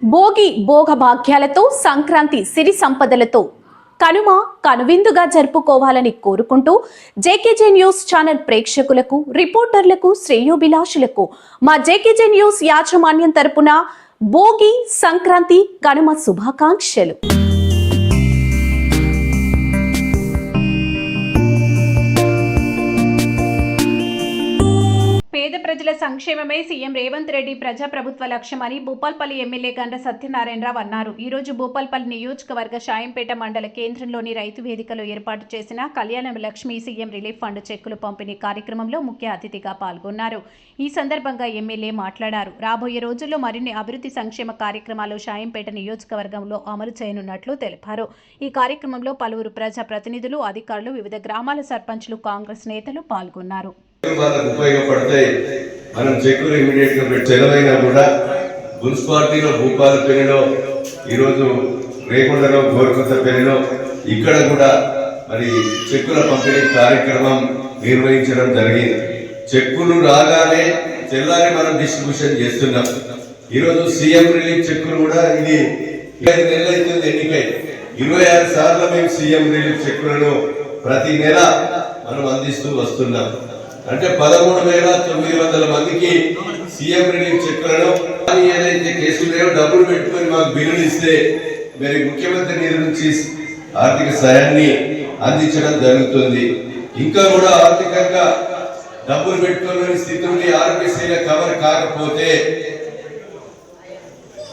భోగి భోగ భాగ్యాలతో సంక్రాంతి సిరి సంపదలతో కనుమ కనువిందుగా జరుపుకోవాలని కోరుకుంటూ జేకేజే న్యూస్ ఛానల్ ప్రేక్షకులకు రిపోర్టర్లకు శ్రేయోభిలాషులకు మా జేకేజే న్యూస్ యాజమాన్యం తరపున భోగి సంక్రాంతి కనుమ శుభాకాంక్షలు. పేద ప్రజల సంక్షేమమే సీఎం రేవంత్ రెడ్డి ప్రజాప్రభుత్వ లక్ష్యమని భూపాల్పల్లి ఎమ్మెల్యే గండ్ర సత్యనారాయణరావు అన్నారు. ఈ రోజు భూపాల్పల్లి నియోజకవర్గ షాయంపేట మండల కేంద్రంలోని రైతు వేదికలో ఏర్పాటు చేసిన Kalyana Lakshmi CM relief fund చెక్కులు పంపిణీ కార్యక్రమంలో ముఖ్య అతిథిగా పాల్గొన్నారు. ఈ సందర్భంగా ఎమ్మెల్యే మాట్లాడారు. రాబోయే రోజుల్లో మరిన్ని అభివృద్ధి సంక్షేమ కార్యక్రమాలు షాయంపేట నియోజకవర్గంలో అమలు చేయనున్నట్లు తెలిపారు. ఈ కార్యక్రమంలో పలువురు ప్రజా ప్రతినిధులు, అధికారులు, వివిధ గ్రామాల సర్పంచ్లు, కాంగ్రెస్ నేతలు పాల్గొన్నారు. ఉపయోగపడతాయి. మనం చెక్కులు ఇమీడియట్ గా సెలవైనా కూడా మున్సిపాలిటీలో భూపాలపల్లిలో ఈరోజు రేకొండలో గోరకొత్తపల్లిలో ఇక్కడ కూడా మరి చెక్కుల పంపిణీ కార్యక్రమం నిర్వహించడం జరిగింది. చెక్కులు రాగానే తెల్లారి మనం డిస్ట్రిబ్యూషన్ చేస్తున్నాం. ఈరోజు సీఎం రిలీఫ్ చెక్కులు కూడా ఇది 5 నెలలు అవుతుంది ఎన్నికై 26 సార్లు మేము సీఎం రిలీఫ్ చెక్కులను ప్రతి నెల మనం అందిస్తూ వస్తున్నాం. అంటే 13,900 మందికి సీఎం రిలీఫ్ చెక్కులను ఏదైతే కేసులు డబ్బులు పెట్టుకొని మాకు బిల్లులు ఇస్తే మరి ముఖ్యమంత్రి నిధి నుంచి ఆర్థిక సాయాన్ని అందించడం జరుగుతుంది. ఇంకా కూడా ఆర్థికంగా డబ్బులు పెట్టుకోలేని స్థితి ఉండి ఆరోగ్యశ్రీల కవర్ కాకపోతే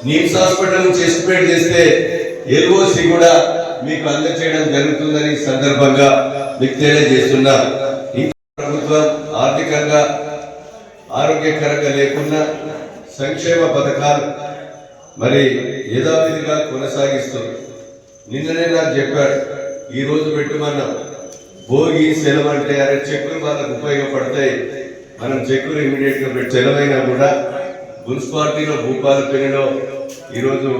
నిమ్స్ హాస్పిటల్ నుంచి ఎస్టిమేట్ చేస్తే ఎల్ఓసి కూడా మీకు అందజేయడం జరుగుతుందని సందర్భంగా మీకు తెలియజేస్తున్నా. ప్రభుత్వం ఆర్థికంగా ఆరోగ్యకరంగా లేకుండా సంక్షేమ పథకాలు మరి యథావిధిగా కొనసాగిస్తుంది. నిన్ననే నాకు చెప్పాడు, ఈ రోజు పెట్టుమన్నాం భోగి సెలవు అంటే అరే చెక్కులు వాళ్ళకు ఉపయోగపడతాయి. మనం చెక్కులు ఇమీడియట్ గా సెలవైనా కూడా మున్సిపాలిటీలో భూపాలపల్లిలో ఈరోజు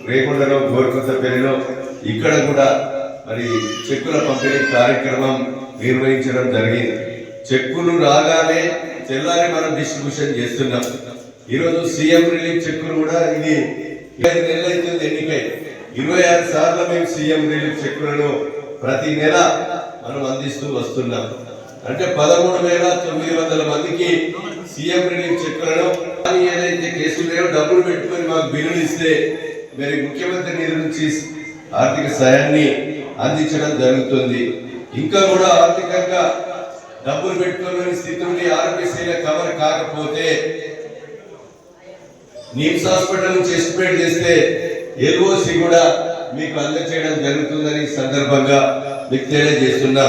రేకొండలో గోరకొత్తపల్లిలో ఇక్కడ కూడా మరి చెక్కుల పంపిణీ కార్యక్రమం నిర్వహించడం జరిగింది. చెక్కులు రాగానే తెల్లారి మనం డిస్ట్రిబ్యూషన్ చేస్తున్నాం. ఈరోజు సీఎం రిలీఫ్ చెక్కులు కూడా ఇది 5 నెలలు అవుతుంది ఎన్నికై 26 సార్లు మేము సీఎం రిలీఫ్ చెక్కులను ప్రతి నెల మనం అందిస్తూ వస్తున్నాం. అంటే 13,900 మందికి సీఎం రిలీఫ్ చెక్కులను ఏదైతే కేసులు డబ్బులు పెట్టుకొని మాకు బిల్లులు ఇస్తే మరి ముఖ్యమంత్రి నిధి నుంచి ఆర్థిక సాయాన్ని అందించడం జరుగుతుంది. ఇంకా కూడా ఆర్థికంగా డబ్బులు పెట్టుకోలేని స్థితి ఉండి ఆరోగ్యశ్రీల కవర్ కాకపోతే నిమ్స్ హాస్పిటల్ నుంచి ఎస్టిమేట్ చేస్తే ఎల్ఓసి కూడా మీకు అందజేయడం జరుగుతుందని సందర్భంగా మీకు తెలియజేస్తున్నా.